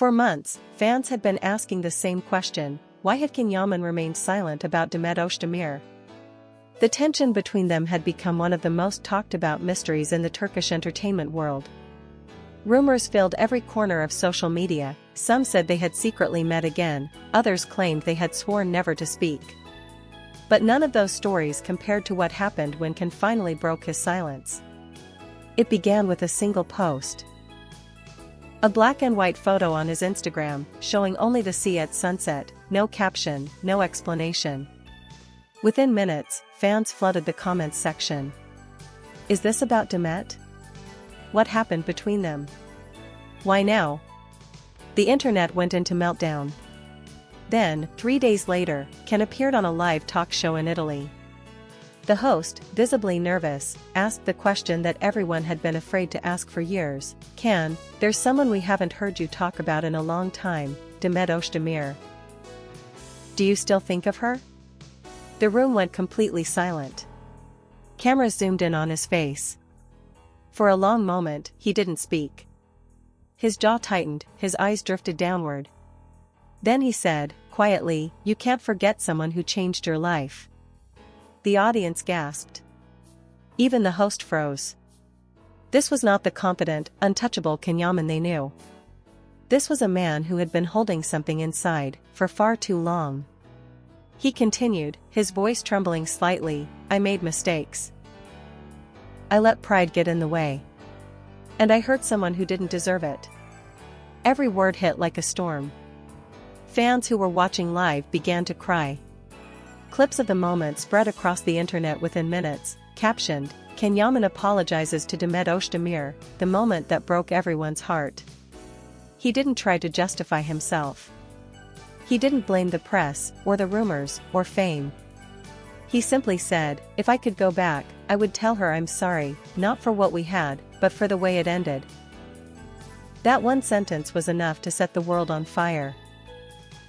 For months, fans had been asking the same question: why had Can Yaman remained silent about Demet Özdemir? The tension between them had become one of the most talked about mysteries in the Turkish entertainment world. Rumors filled every corner of social media. Some said they had secretly met again, others claimed they had sworn never to speak. But none of those stories compared to what happened when Can finally broke his silence. It began with a single post. A black and white photo on his Instagram, showing only the sea at sunset, no caption, no explanation. Within minutes, fans flooded the comments section. Is this about Demet? What happened between them? Why now? The internet went into meltdown. Then, 3 days later, Can appeared on a live talk show in Italy. The host, visibly nervous, asked the question that everyone had been afraid to ask for years: Can, there's someone we haven't heard you talk about in a long time, Demet Özdemir. Do you still think of her? The room went completely silent. Cameras zoomed in on his face. For a long moment, he didn't speak. His jaw tightened, his eyes drifted downward. Then he said, quietly, "You can't forget someone who changed your life." The audience gasped. Even the host froze. This was not the confident, untouchable Can Yaman they knew. This was a man who had been holding something inside for far too long. He continued, his voice trembling slightly, "I made mistakes. I let pride get in the way. And I hurt someone who didn't deserve it." Every word hit like a storm. Fans who were watching live began to cry. Clips of the moment spread across the internet within minutes, captioned, "Can Yaman apologizes to Demet Özdemir, the moment that broke everyone's heart." He didn't try to justify himself. He didn't blame the press, or the rumors, or fame. He simply said, "If I could go back, I would tell her I'm sorry, not for what we had, but for the way it ended." That one sentence was enough to set the world on fire.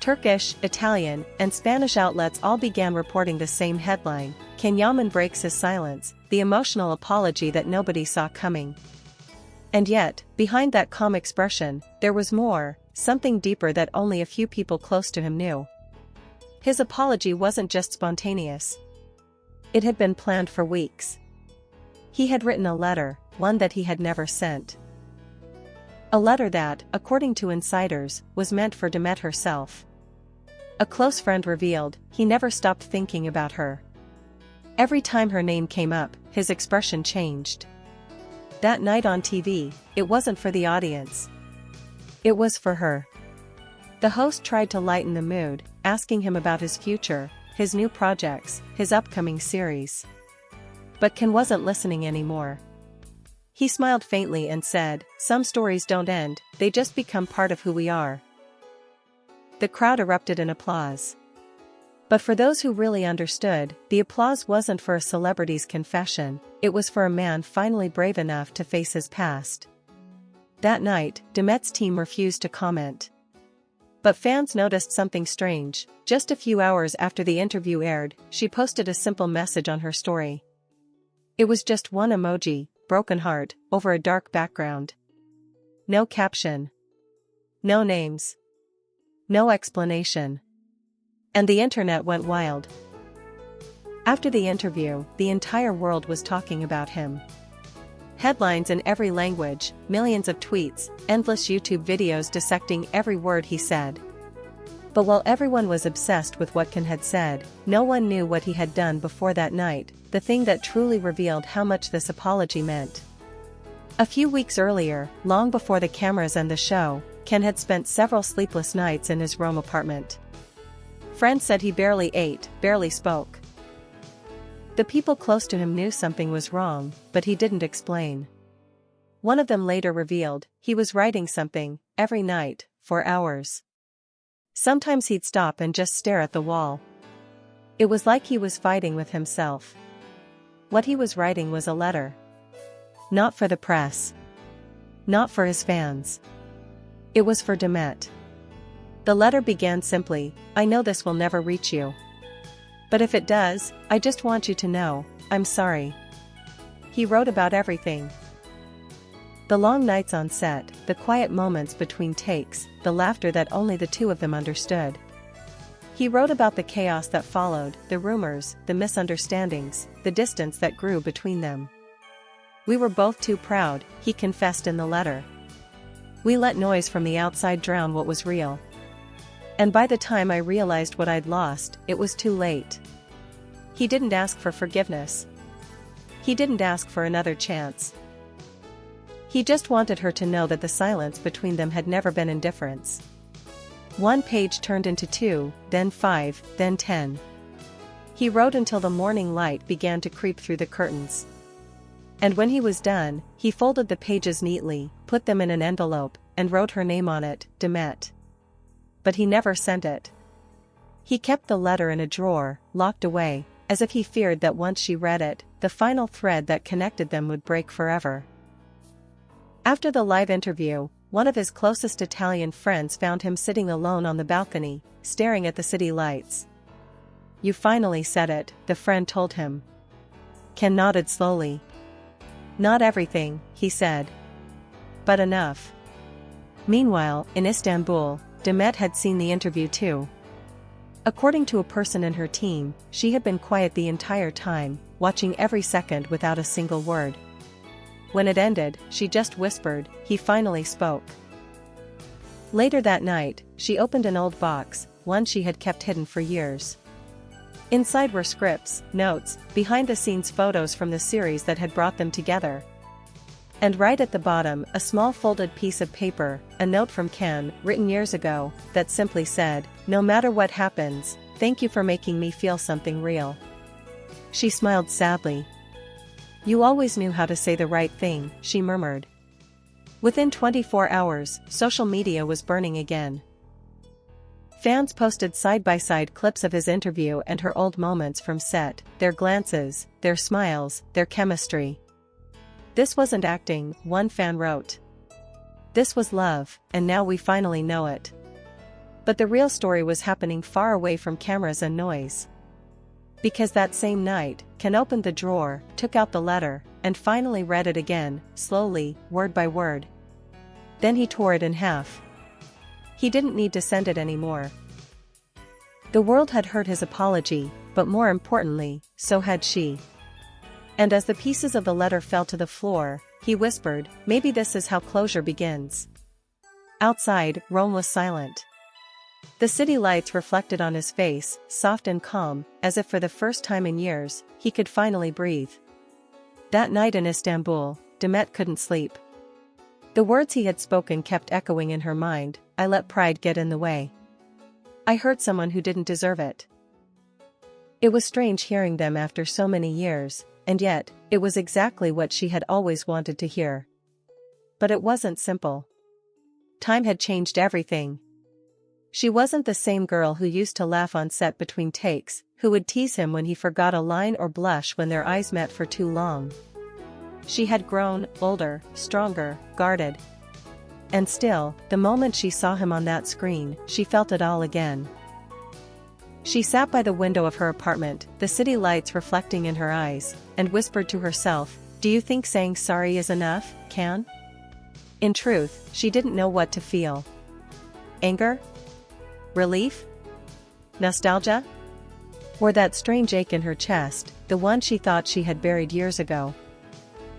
Turkish, Italian, and Spanish outlets all began reporting the same headline: Can Yaman breaks his silence, the emotional apology that nobody saw coming. And yet, behind that calm expression, there was more, something deeper that only a few people close to him knew. His apology wasn't just spontaneous. It had been planned for weeks. He had written a letter, one that he had never sent. A letter that, according to insiders, was meant for Demet herself. A close friend revealed, he never stopped thinking about her. Every time her name came up, his expression changed. That night on TV, it wasn't for the audience. It was for her. The host tried to lighten the mood, asking him about his future, his new projects, his upcoming series. But Can wasn't listening anymore. He smiled faintly and said, "Some stories don't end, they just become part of who we are." The crowd erupted in applause. But for those who really understood, the applause wasn't for a celebrity's confession, it was for a man finally brave enough to face his past. That night, Demet's team refused to comment. But fans noticed something strange. Just a few hours after the interview aired, she posted a simple message on her story. It was just one emoji, broken heart, over a dark background. No caption. No names. No explanation. And the internet went wild. After the interview, the entire world was talking about him. Headlines in every language, millions of tweets, endless YouTube videos dissecting every word he said. But while everyone was obsessed with what Can had said, no one knew what he had done before that night, the thing that truly revealed how much this apology meant. A few weeks earlier, long before the cameras and the show, Can had spent several sleepless nights in his Rome apartment. Friends said he barely ate, barely spoke. The people close to him knew something was wrong, but he didn't explain. One of them later revealed, he was writing something, every night, for hours. Sometimes he'd stop and just stare at the wall. It was like he was fighting with himself. What he was writing was a letter. Not for the press. Not for his fans. It was for Demet. The letter began simply, "I know this will never reach you. But if it does, I just want you to know, I'm sorry." He wrote about everything. The long nights on set, the quiet moments between takes, the laughter that only the two of them understood. He wrote about the chaos that followed, the rumors, the misunderstandings, the distance that grew between them. "We were both too proud," he confessed in the letter. "We let noise from the outside drown what was real. And by the time I realized what I'd lost, it was too late." He didn't ask for forgiveness. He didn't ask for another chance. He just wanted her to know that the silence between them had never been indifference. One page turned into 2, then 5, then 10. He wrote until the morning light began to creep through the curtains. And when he was done, he folded the pages neatly, put them in an envelope, and wrote her name on it, Demet. But he never sent it. He kept the letter in a drawer, locked away, as if he feared that once she read it, the final thread that connected them would break forever. After the live interview, one of his closest Italian friends found him sitting alone on the balcony, staring at the city lights. "You finally said it," the friend told him. Can nodded slowly. "Not everything," he said. "But enough." Meanwhile, in Istanbul, Demet had seen the interview too. According to a person in her team, she had been quiet the entire time, watching every second without a single word. When it ended, she just whispered, "He finally spoke." Later that night, she opened an old box, one she had kept hidden for years. Inside were scripts, notes, behind-the-scenes photos from the series that had brought them together. And right at the bottom, a small folded piece of paper, a note from Can, written years ago, that simply said, "No matter what happens, thank you for making me feel something real." She smiled sadly. "You always knew how to say the right thing," she murmured. Within 24 hours, social media was burning again. Fans posted side-by-side clips of his interview and her old moments from set, their glances, their smiles, their chemistry. "This wasn't acting," one fan wrote. "This was love, and now we finally know it." But the real story was happening far away from cameras and noise. Because that same night, Can opened the drawer, took out the letter, and finally read it again, slowly, word by word. Then he tore it in half. He didn't need to send it anymore. The world had heard his apology, but more importantly, so had she. And as the pieces of the letter fell to the floor, he whispered, "Maybe this is how closure begins." Outside, Rome was silent. The city lights reflected on his face, soft and calm, as if for the first time in years, he could finally breathe. That night in Istanbul, Demet couldn't sleep. The words he had spoken kept echoing in her mind, "I let pride get in the way. I hurt someone who didn't deserve it." It was strange hearing them after so many years, and yet, it was exactly what she had always wanted to hear. But it wasn't simple. Time had changed everything. She wasn't the same girl who used to laugh on set between takes, who would tease him when he forgot a line or blush when their eyes met for too long. She had grown, older, stronger, guarded. And still, the moment she saw him on that screen, she felt it all again. She sat by the window of her apartment, the city lights reflecting in her eyes, and whispered to herself, "Do you think saying sorry is enough, Can?" In truth, she didn't know what to feel. Anger? Relief? Nostalgia? Or that strange ache in her chest, the one she thought she had buried years ago.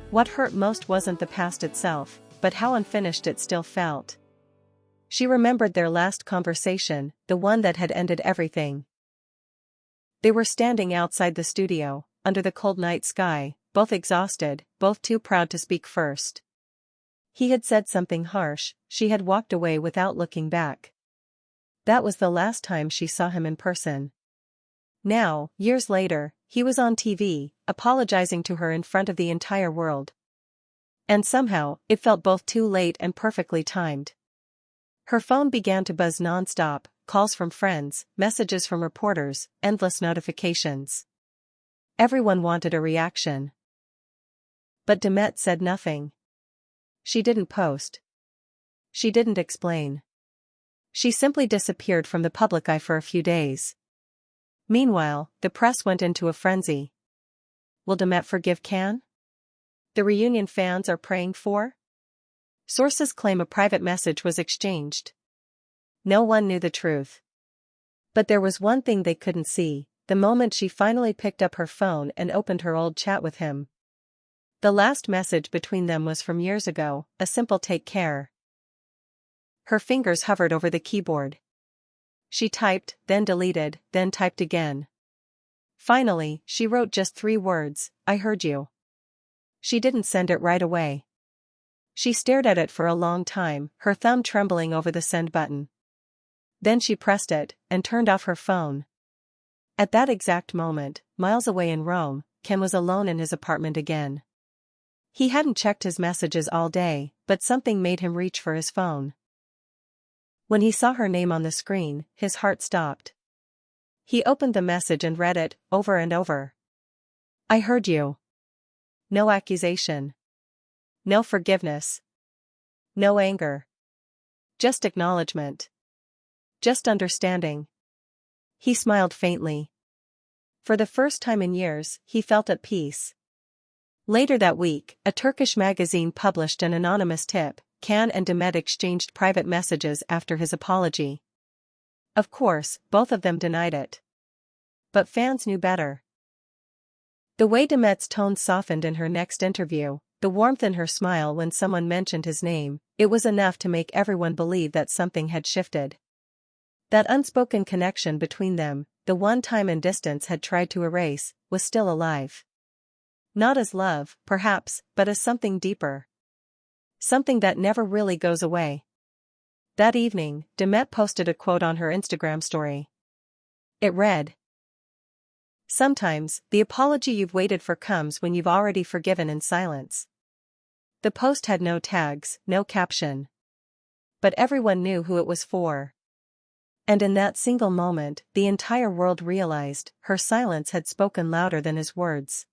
What hurt most wasn't the past itself, but how unfinished it still felt. She remembered their last conversation, the one that had ended everything. They were standing outside the studio, under the cold night sky, both exhausted, both too proud to speak first. He had said something harsh, she had walked away without looking back. That was the last time she saw him in person. Now, years later, he was on TV, apologizing to her in front of the entire world. And somehow, it felt both too late and perfectly timed. Her phone began to buzz non-stop, calls from friends, messages from reporters, endless notifications. Everyone wanted a reaction. But Demet said nothing. She didn't post. She didn't explain. She simply disappeared from the public eye for a few days. Meanwhile, the press went into a frenzy. Will Demet forgive Can? The reunion fans are praying for? Sources claim a private message was exchanged. No one knew the truth. But there was one thing they couldn't see: the moment she finally picked up her phone and opened her old chat with him. The last message between them was from years ago, a simple "take care." Her fingers hovered over the keyboard. She typed, then deleted, then typed again. Finally, she wrote just 3 words: "I heard you." She didn't send it right away. She stared at it for a long time, her thumb trembling over the send button. Then she pressed it, and turned off her phone. At that exact moment, miles away in Rome, Ken was alone in his apartment again. He hadn't checked his messages all day, but something made him reach for his phone. When he saw her name on the screen, his heart stopped. He opened the message and read it, over and over. "I heard you." No accusation. No forgiveness. No anger. Just acknowledgement. Just understanding. He smiled faintly. For the first time in years, he felt at peace. Later that week, a Turkish magazine published an anonymous tip: Can and Demet exchanged private messages after his apology. Of course, both of them denied it. But fans knew better. The way Demet's tone softened in her next interview, the warmth in her smile when someone mentioned his name, it was enough to make everyone believe that something had shifted. That unspoken connection between them, the one time and distance had tried to erase, was still alive. Not as love, perhaps, but as something deeper. Something that never really goes away. That evening, Demet posted a quote on her Instagram story. It read, "Sometimes, the apology you've waited for comes when you've already forgiven in silence." The post had no tags, no caption. But everyone knew who it was for. And in that single moment, the entire world realized her silence had spoken louder than his words.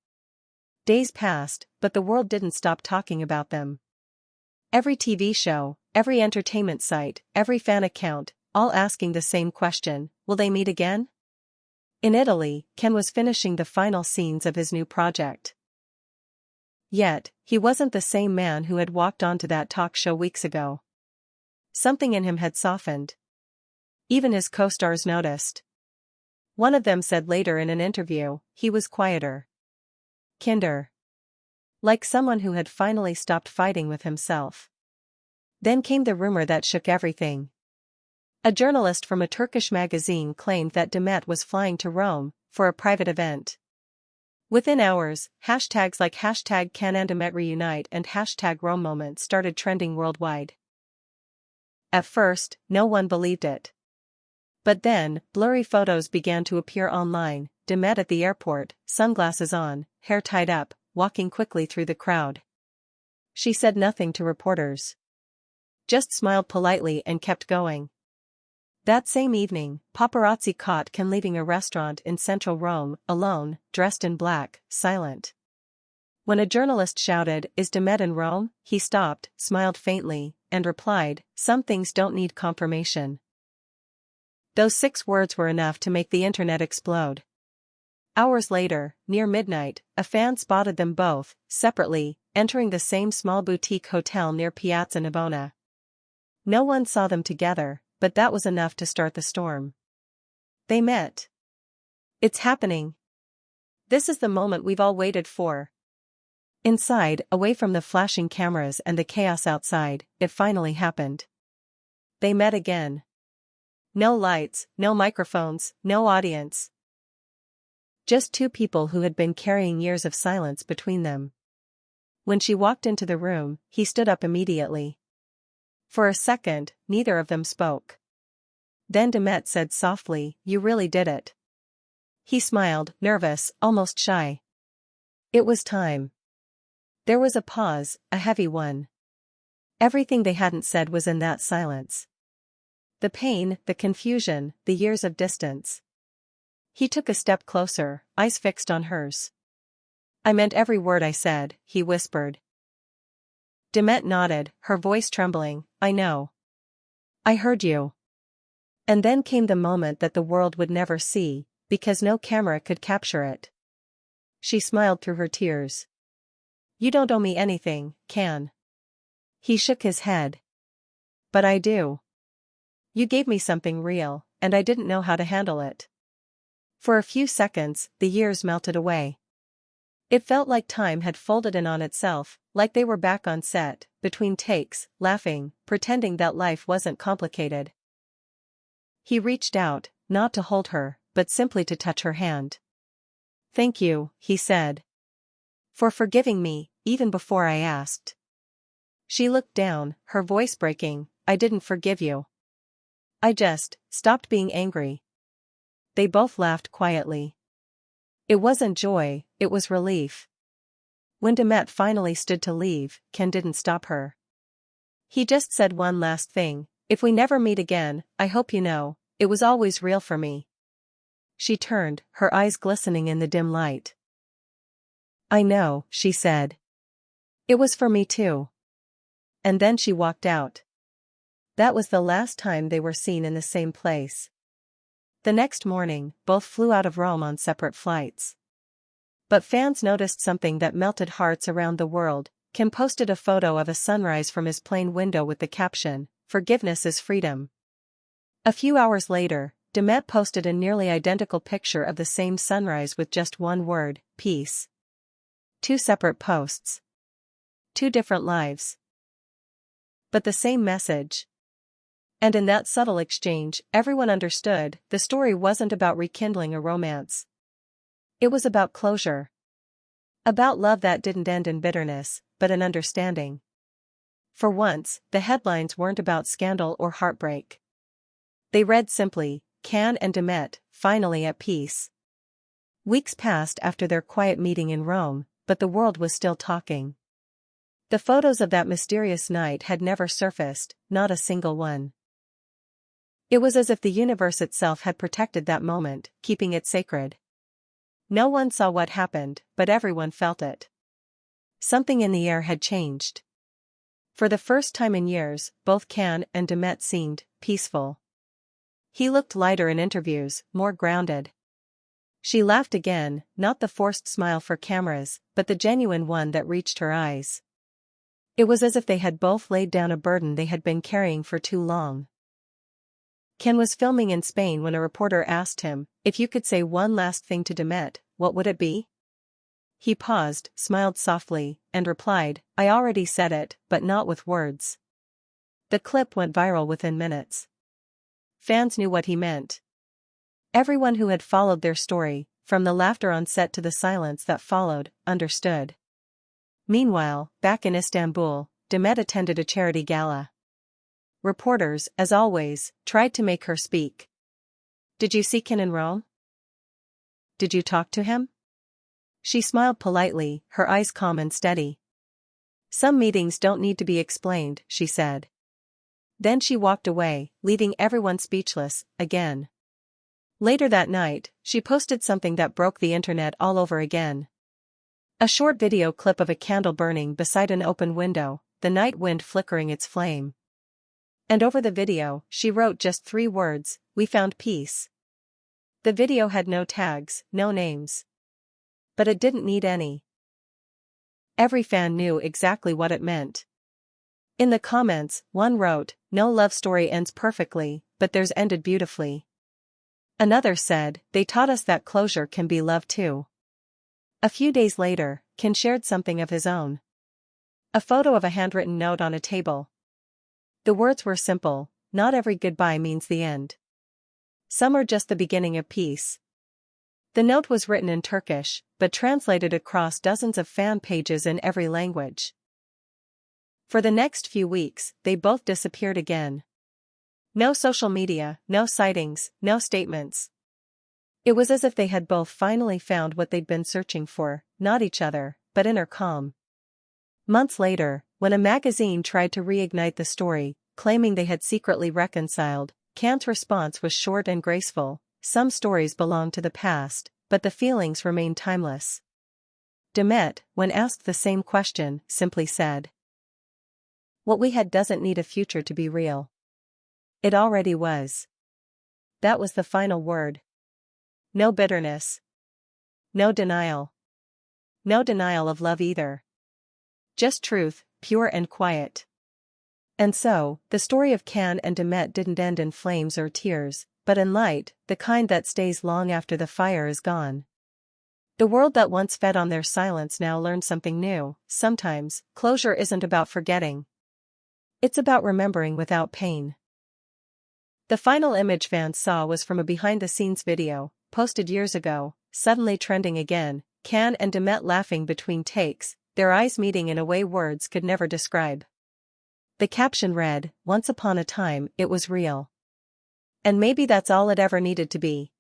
Days passed, but the world didn't stop talking about them. Every TV show, every entertainment site, every fan account, all asking the same question: will they meet again? In Italy, Ken was finishing the final scenes of his new project. Yet, he wasn't the same man who had walked onto that talk show weeks ago. Something in him had softened. Even his co-stars noticed. One of them said later in an interview, he was quieter. Kinder. Like someone who had finally stopped fighting with himself. Then came the rumor that shook everything. A journalist from a Turkish magazine claimed that Demet was flying to Rome for a private event. Within hours, hashtags like #CanYamanDemetReunite and #RomeMoment started trending worldwide. At first, no one believed it. But then, blurry photos began to appear online: Demet at the airport, sunglasses on, hair tied up, walking quickly through the crowd. She said nothing to reporters. Just smiled politely and kept going. That same evening, paparazzi caught Ken leaving a restaurant in central Rome, alone, dressed in black, silent. When a journalist shouted, "Is Demet in Rome?" he stopped, smiled faintly, and replied, "Some things don't need confirmation." Those 6 words were enough to make the internet explode. Hours later, near midnight, a fan spotted them both, separately, entering the same small boutique hotel near Piazza Navona. No one saw them together, but that was enough to start the storm. They met. It's happening. This is the moment we've all waited for. Inside, away from the flashing cameras and the chaos outside, it finally happened. They met again. No lights, no microphones, no audience. Just 2 people who had been carrying years of silence between them. When she walked into the room, he stood up immediately. For a second, neither of them spoke. Then Demet said softly, "You really did it." He smiled, nervous, almost shy. It was time. There was a pause, a heavy one. Everything they hadn't said was in that silence. The pain, the confusion, the years of distance. He took a step closer, eyes fixed on hers. "I meant every word I said," he whispered. Demet nodded, her voice trembling, "I know. I heard you." And then came the moment that the world would never see, because no camera could capture it. She smiled through her tears. "You don't owe me anything, Can." He shook his head. But I do. You gave me something real, and I didn't know how to handle it. For a few seconds, the years melted away. It felt like time had folded in on itself, like they were back on set, between takes, laughing, pretending that life wasn't complicated. He reached out, not to hold her, but simply to touch her hand. "Thank you," he said. "For forgiving me, even before I asked." She looked down, her voice breaking. "I didn't forgive you. I just stopped being angry." They both laughed quietly. It wasn't joy, it was relief. When Demet finally stood to leave, Can didn't stop her. He just said one last thing: "If we never meet again, I hope you know, it was always real for me." She turned, her eyes glistening in the dim light. "I know," she said. "It was for me too." And then she walked out. That was the last time they were seen in the same place. The next morning, both flew out of Rome on separate flights. But fans noticed something that melted hearts around the world. Can posted a photo of a sunrise from his plane window with the caption, "Forgiveness is freedom." A few hours later, Demet posted a nearly identical picture of the same sunrise with just one word: peace. Two separate posts. Two different lives. But the same message. And in that subtle exchange, everyone understood the story wasn't about rekindling a romance. It was about closure. About love that didn't end in bitterness, but in understanding. For once, the headlines weren't about scandal or heartbreak. They read simply, "Can and Demet, finally at peace." Weeks passed after their quiet meeting in Rome, but the world was still talking. The photos of that mysterious night had never surfaced, not a single one. It was as if the universe itself had protected that moment, keeping it sacred. No one saw what happened, but everyone felt it. Something in the air had changed. For the first time in years, both Can and Demet seemed peaceful. He looked lighter in interviews, more grounded. She laughed again, not the forced smile for cameras, but the genuine one that reached her eyes. It was as if they had both laid down a burden they had been carrying for too long. Can was filming in Spain when a reporter asked him, "If you could say one last thing to Demet, what would it be?" He paused, smiled softly, and replied, "I already said it, but not with words." The clip went viral within minutes. Fans knew what he meant. Everyone who had followed their story, from the laughter on set to the silence that followed, understood. Meanwhile, back in Istanbul, Demet attended a charity gala. Reporters, as always, tried to make her speak. "Did you see Can in Rome? Did you talk to him?" She smiled politely, her eyes calm and steady. "Some meetings don't need to be explained," she said. Then she walked away, leaving everyone speechless, again. Later that night, she posted something that broke the internet all over again. A short video clip of a candle burning beside an open window, the night wind flickering its flame. And over the video, she wrote just 3 words: "We found peace." The video had no tags, no names. But it didn't need any. Every fan knew exactly what it meant. In the comments, one wrote, "No love story ends perfectly, but theirs ended beautifully." Another said, "They taught us that closure can be love too." A few days later, Can shared something of his own. A photo of a handwritten note on a table. The words were simple: "Not every goodbye means the end. Some are just the beginning of peace." The note was written in Turkish, but translated across dozens of fan pages in every language. For the next few weeks, they both disappeared again. No social media, no sightings, no statements. It was as if they had both finally found what they'd been searching for, not each other, but inner calm. Months later, when a magazine tried to reignite the story, claiming they had secretly reconciled, Can's response was short and graceful: "Some stories belong to the past, but the feelings remain timeless." Demet, when asked the same question, simply said, "What we had doesn't need a future to be real. It already was." That was the final word. No bitterness. No denial. No denial of love either. Just truth, pure and quiet. And so, the story of Can and Demet didn't end in flames or tears, but in light, the kind that stays long after the fire is gone. The world that once fed on their silence now learned something new. Sometimes, closure isn't about forgetting. It's about remembering without pain. The final image fans saw was from a behind-the-scenes video, posted years ago, suddenly trending again. Can and Demet laughing between takes, their eyes meeting in a way words could never describe. The caption read, "Once upon a time, it was real." And maybe that's all it ever needed to be.